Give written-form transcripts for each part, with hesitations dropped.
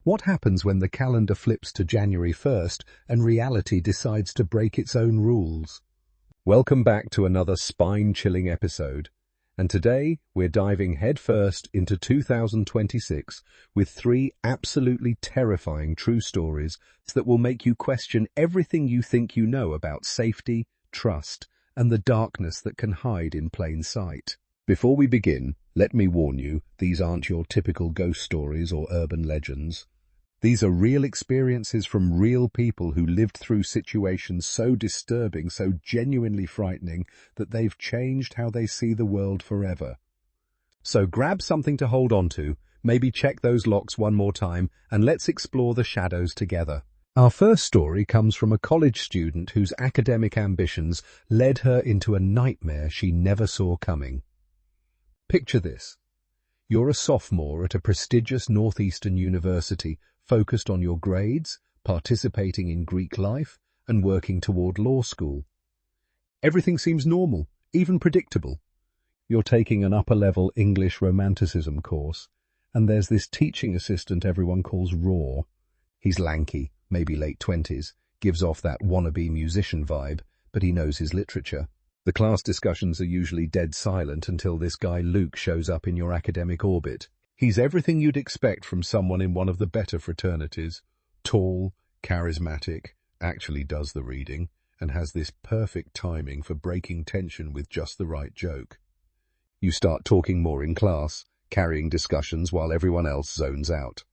What happens when the calendar flips to January 1st and reality decides to break its own rules? Welcome back to another spine-chilling episode. And today we're diving headfirst into 2026 with 3 absolutely terrifying true stories that will make you question everything you think you know about safety, trust, and the darkness that can hide in plain sight. Before we begin, let me warn you, these aren't your typical ghost stories or urban legends. These are real experiences from real people who lived through situations so disturbing, so genuinely frightening, that they've changed how they see the world forever. So grab something to hold on to, maybe check those locks one more time, and let's explore the shadows together. Our first story comes from a college student whose academic ambitions led her into a nightmare she never saw coming. Picture this. You're a sophomore at a prestigious Northeastern university, focused on your grades, participating in Greek life, and working toward law school. Everything seems normal, even predictable. You're taking an upper-level English romanticism course, and there's this teaching assistant everyone calls Raw. He's lanky, maybe late 20s, gives off that wannabe musician vibe, but he knows his literature. The class discussions are usually dead silent until this guy Luke shows up in your academic orbit. He's everything you'd expect from someone in one of the better fraternities. Tall, charismatic, actually does the reading, and has this perfect timing for breaking tension with just the right joke. You start talking more in class, carrying discussions while everyone else zones out.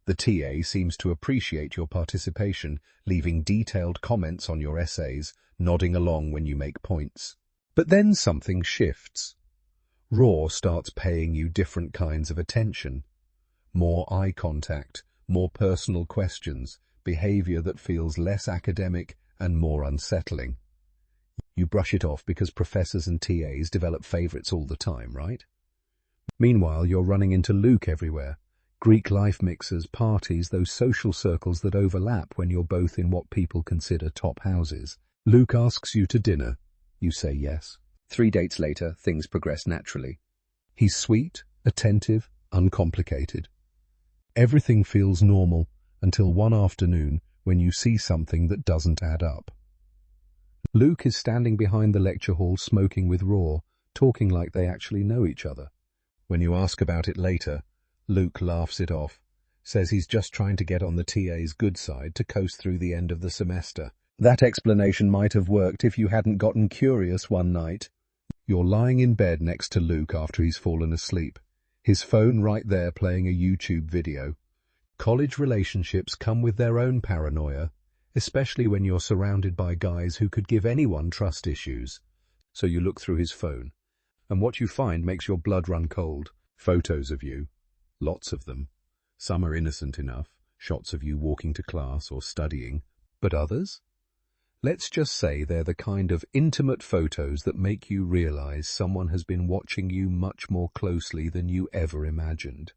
The TA seems to appreciate your participation, leaving detailed comments on your essays, nodding along when you make points. But then something shifts. Raw starts paying you different kinds of attention. More eye contact, more personal questions, behavior that feels less academic and more unsettling. You brush it off because professors and TAs develop favorites all the time, right? Meanwhile, you're running into Luke everywhere. Greek life mixers, parties, those social circles that overlap when you're both in what people consider top houses. Luke asks you to dinner. You say yes. 3 dates later, things progress naturally. He's sweet, attentive, uncomplicated. Everything feels normal until one afternoon when you see something that doesn't add up. Luke is standing behind the lecture hall smoking with Raw, talking like they actually know each other. When you ask about it later, Luke laughs it off, says he's just trying to get on the TA's good side to coast through the end of the semester. That explanation might have worked if you hadn't gotten curious one night. You're lying in bed next to Luke after he's fallen asleep, his phone right there playing a YouTube video. College relationships come with their own paranoia, especially when you're surrounded by guys who could give anyone trust issues. So you look through his phone, and what you find makes your blood run cold. Photos of you. Lots of them. Some are innocent enough, shots of you walking to class or studying, but others? Let's just say they're the kind of intimate photos that make you realize someone has been watching you much more closely than you ever imagined.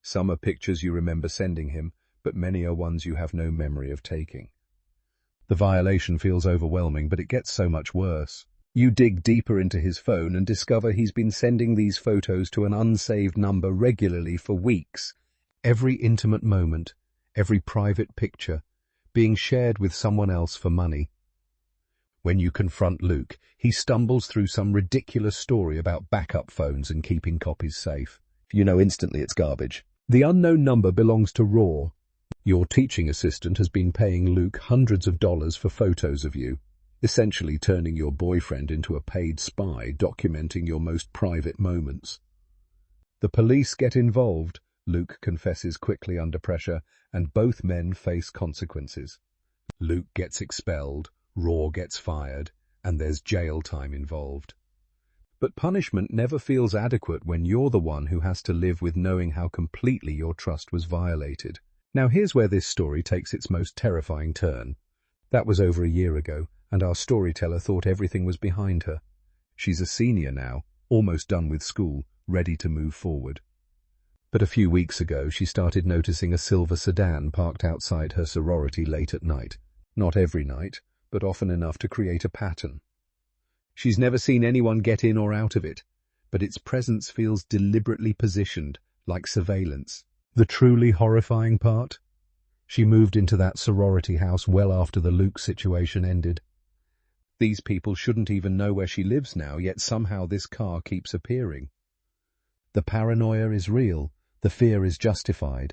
Some are pictures you remember sending him, but many are ones you have no memory of taking. The violation feels overwhelming, but it gets so much worse. You dig deeper into his phone and discover he's been sending these photos to an unsaved number regularly for weeks. Every intimate moment, every private picture, being shared with someone else for money. When you confront Luke, he stumbles through some ridiculous story about backup phones and keeping copies safe. You know instantly it's garbage. The unknown number belongs to Raw. Your teaching assistant has been paying Luke hundreds of dollars for photos of you, essentially turning your boyfriend into a paid spy documenting your most private moments. The police get involved, Luke confesses quickly under pressure, and both men face consequences. Luke gets expelled, Raw gets fired, and there's jail time involved. But punishment never feels adequate when you're the one who has to live with knowing how completely your trust was violated. Now here's where this story takes its most terrifying turn. That was over a year ago, and our storyteller thought everything was behind her. She's a senior now, almost done with school, ready to move forward. But a few weeks ago, she started noticing a silver sedan parked outside her sorority late at night. Not every night, but often enough to create a pattern. She's never seen anyone get in or out of it, but its presence feels deliberately positioned, like surveillance. The truly horrifying part? She moved into that sorority house well after the Luke situation ended. These people shouldn't even know where she lives now, yet somehow this car keeps appearing. The paranoia is real, the fear is justified,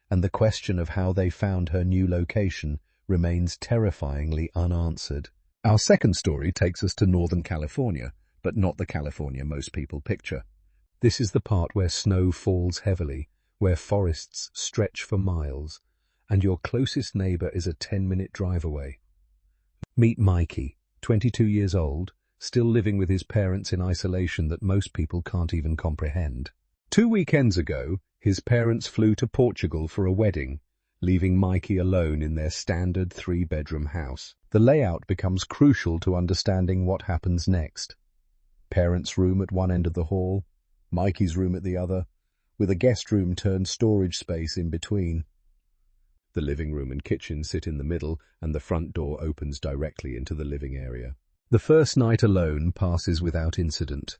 and the question of how they found her new location remains terrifyingly unanswered. Our second story takes us to Northern California, but not the California most people picture. This is the part where snow falls heavily, where forests stretch for miles, and your closest neighbor is a 10-minute drive away. Meet Mikey, 22 years old, still living with his parents in isolation that most people can't even comprehend. 2 weekends ago, his parents flew to Portugal for a wedding, leaving Mikey alone in their standard 3-bedroom house. The layout becomes crucial to understanding what happens next. Parents' room at one end of the hall, Mikey's room at the other, with a guest room turned storage space in between. The living room and kitchen sit in the middle, and the front door opens directly into the living area. The first night alone passes without incident.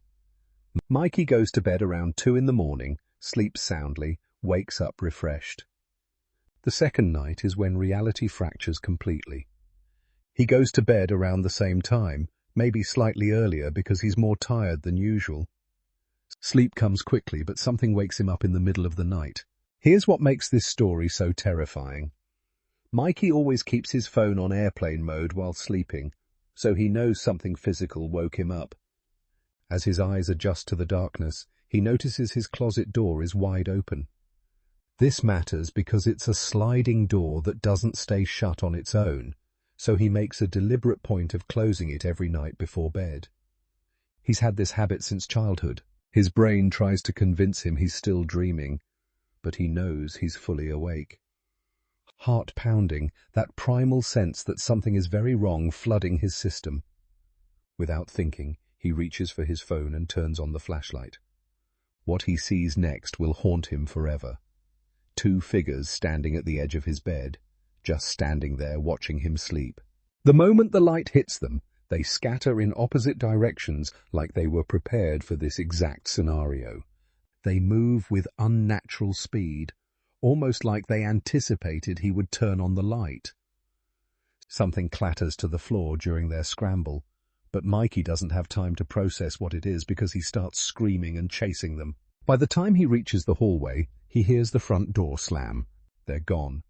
Mikey goes to bed around 2 in the morning, sleeps soundly, wakes up refreshed. The second night is when reality fractures completely. He goes to bed around the same time, maybe slightly earlier because he's more tired than usual. Sleep comes quickly, but something wakes him up in the middle of the night. Here's what makes this story so terrifying. Mikey always keeps his phone on airplane mode while sleeping, so he knows something physical woke him up. As his eyes adjust to the darkness, he notices his closet door is wide open. This matters because it's a sliding door that doesn't stay shut on its own, so he makes a deliberate point of closing it every night before bed. He's had this habit since childhood. His brain tries to convince him he's still dreaming, but he knows he's fully awake. Heart pounding, that primal sense that something is very wrong flooding his system. Without thinking, he reaches for his phone and turns on the flashlight. What he sees next will haunt him forever. 2 figures standing at the edge of his bed, just standing there watching him sleep. The moment the light hits them, they scatter in opposite directions like they were prepared for this exact scenario. They move with unnatural speed, almost like they anticipated he would turn on the light. Something clatters to the floor during their scramble, but Mikey doesn't have time to process what it is because he starts screaming and chasing them. By the time he reaches the hallway, he hears the front door slam. They're gone,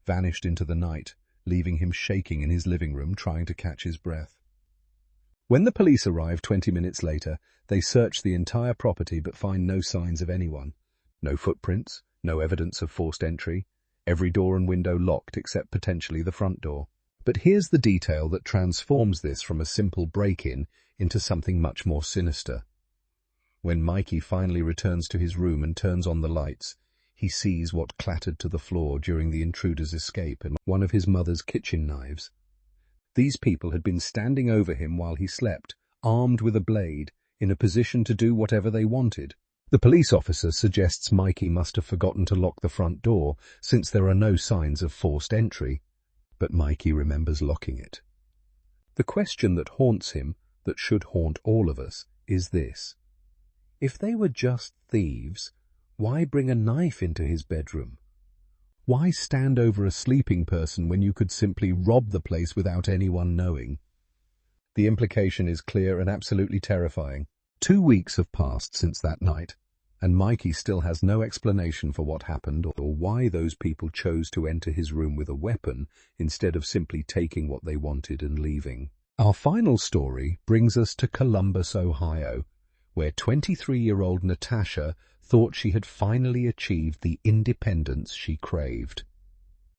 vanished into the night, leaving him shaking in his living room trying to catch his breath. When the police arrive 20 minutes later, they search the entire property but find no signs of anyone. No footprints, no evidence of forced entry, every door and window locked except potentially the front door. But here's the detail that transforms this from a simple break-in into something much more sinister. When Mikey finally returns to his room and turns on the lights, he sees what clattered to the floor during the intruder's escape and one of his mother's kitchen knives. These people had been standing over him while he slept, armed with a blade, in a position to do whatever they wanted. The police officer suggests Mikey must have forgotten to lock the front door, since there are no signs of forced entry, but Mikey remembers locking it. The question that haunts him, that should haunt all of us, is this. If they were just thieves, why bring a knife into his bedroom? Why stand over a sleeping person when you could simply rob the place without anyone knowing? The implication is clear and absolutely terrifying. 2 weeks have passed since that night, and Mikey still has no explanation for what happened or why those people chose to enter his room with a weapon instead of simply taking what they wanted and leaving. Our final story brings us to Columbus, Ohio, where 23-year-old Natasha thought she had finally achieved the independence she craved.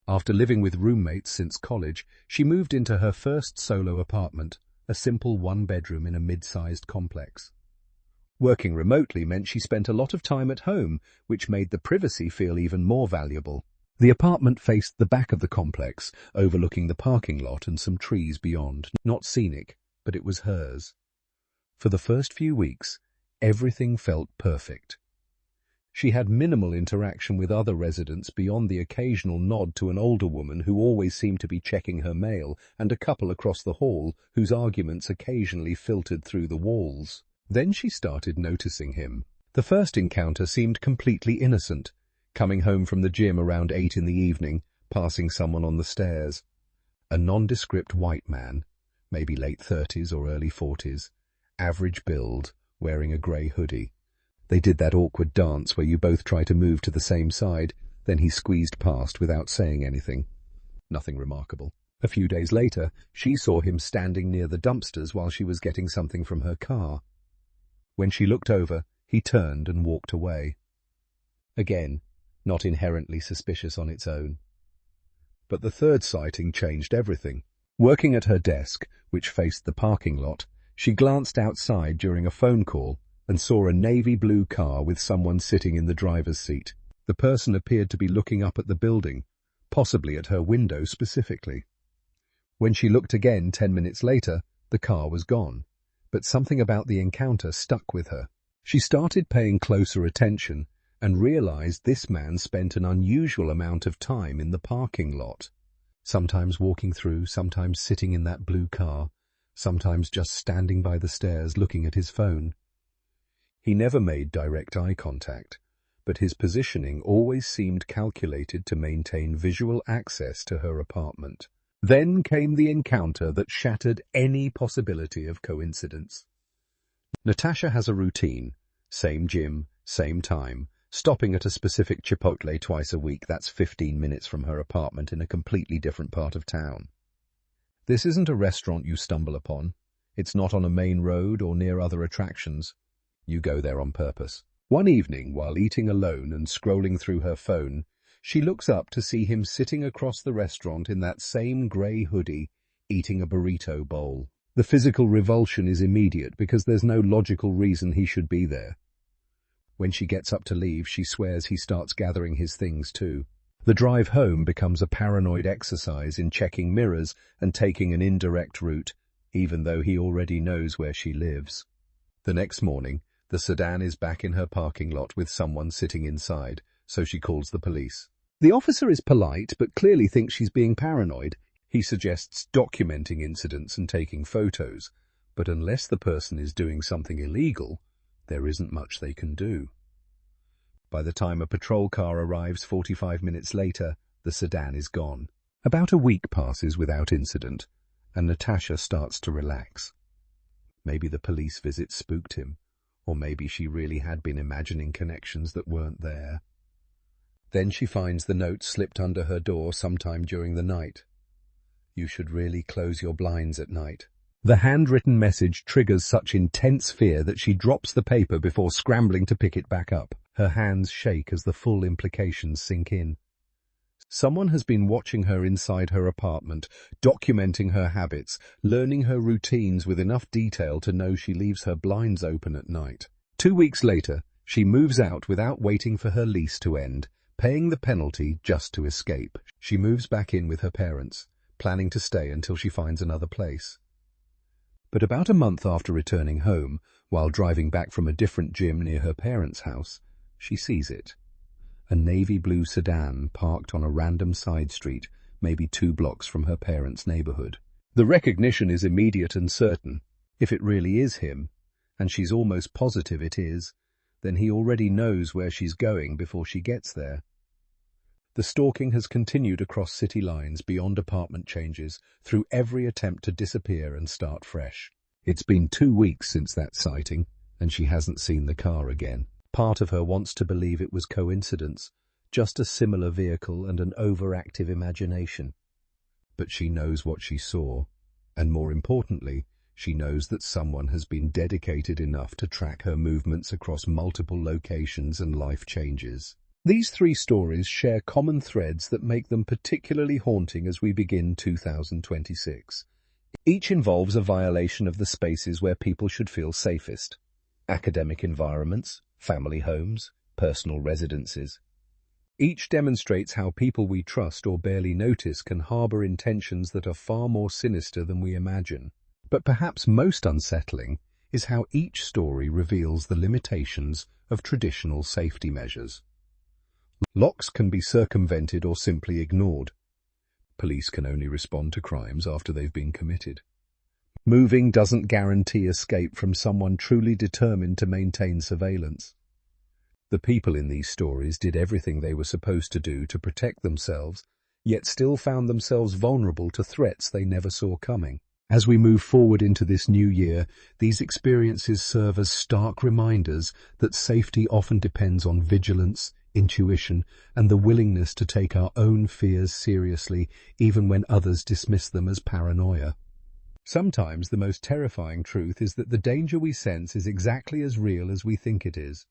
After living with roommates since college, she moved into her first solo apartment, a simple 1-bedroom in a mid-sized complex. Working remotely meant she spent a lot of time at home, which made the privacy feel even more valuable. The apartment faced the back of the complex, overlooking the parking lot and some trees beyond. Not scenic, but it was hers. For the first few weeks, everything felt perfect. She had minimal interaction with other residents beyond the occasional nod to an older woman who always seemed to be checking her mail and a couple across the hall whose arguments occasionally filtered through the walls. Then she started noticing him. The first encounter seemed completely innocent, coming home from the gym around 8 in the evening, passing someone on the stairs. A nondescript white man, maybe late 30s or early 40s, average build, wearing a grey hoodie. They did that awkward dance where you both try to move to the same side, then he squeezed past without saying anything. Nothing remarkable. A few days later, she saw him standing near the dumpsters while she was getting something from her car. When she looked over, he turned and walked away. Again, not inherently suspicious on its own. But the third sighting changed everything. Working at her desk, which faced the parking lot, she glanced outside during a phone call and saw a navy blue car with someone sitting in the driver's seat. The person appeared to be looking up at the building, possibly at her window specifically. When she looked again 10 minutes later, the car was gone, but something about the encounter stuck with her. She started paying closer attention and realized this man spent an unusual amount of time in the parking lot, sometimes walking through, sometimes sitting in that blue car, sometimes just standing by the stairs looking at his phone. He never made direct eye contact, but his positioning always seemed calculated to maintain visual access to her apartment. Then came the encounter that shattered any possibility of coincidence. Natasha has a routine, same gym, same time, stopping at a specific Chipotle twice a week. That's 15 minutes from her apartment in a completely different part of town. This isn't a restaurant you stumble upon. It's not on a main road or near other attractions. You go there on purpose. One evening, while eating alone and scrolling through her phone, she looks up to see him sitting across the restaurant in that same grey hoodie, eating a burrito bowl. The physical revulsion is immediate because there's no logical reason he should be there. When she gets up to leave, she swears he starts gathering his things too. The drive home becomes a paranoid exercise in checking mirrors and taking an indirect route, even though he already knows where she lives. The next morning, the sedan is back in her parking lot with someone sitting inside, so she calls the police. The officer is polite, but clearly thinks she's being paranoid. He suggests documenting incidents and taking photos, but unless the person is doing something illegal, there isn't much they can do. By the time a patrol car arrives 45 minutes later, the sedan is gone. About a week passes without incident, and Natasha starts to relax. Maybe the police visit spooked him, or maybe she really had been imagining connections that weren't there. Then she finds the note slipped under her door sometime during the night. You should really close your blinds at night. The handwritten message triggers such intense fear that she drops the paper before scrambling to pick it back up. Her hands shake as the full implications sink in. Someone has been watching her inside her apartment, documenting her habits, learning her routines with enough detail to know she leaves her blinds open at night. 2 weeks later, she moves out without waiting for her lease to end, paying the penalty just to escape. She moves back in with her parents, planning to stay until she finds another place. But about a month after returning home, while driving back from a different gym near her parents' house, she sees it. A navy blue sedan parked on a random side street, maybe 2 blocks from her parents' neighborhood. The recognition is immediate and certain. If it really is him, and she's almost positive it is, then he already knows where she's going before she gets there. The stalking has continued across city lines, beyond apartment changes, through every attempt to disappear and start fresh. It's been 2 weeks since that sighting, and she hasn't seen the car again. Part of her wants to believe it was coincidence, just a similar vehicle and an overactive imagination. But she knows what she saw, and more importantly, she knows that someone has been dedicated enough to track her movements across multiple locations and life changes. These 3 stories share common threads that make them particularly haunting as we begin 2026. Each involves a violation of the spaces where people should feel safest: academic environments, family homes, personal residences. Each demonstrates how people we trust or barely notice can harbor intentions that are far more sinister than we imagine. But perhaps most unsettling is how each story reveals the limitations of traditional safety measures. Locks can be circumvented or simply ignored. Police can only respond to crimes after they've been committed. Moving doesn't guarantee escape from someone truly determined to maintain surveillance. The people in these stories did everything they were supposed to do to protect themselves, yet still found themselves vulnerable to threats they never saw coming. As we move forward into this new year, these experiences serve as stark reminders that safety often depends on vigilance, intuition, and the willingness to take our own fears seriously, even when others dismiss them as paranoia. Sometimes the most terrifying truth is that the danger we sense is exactly as real as we think it is.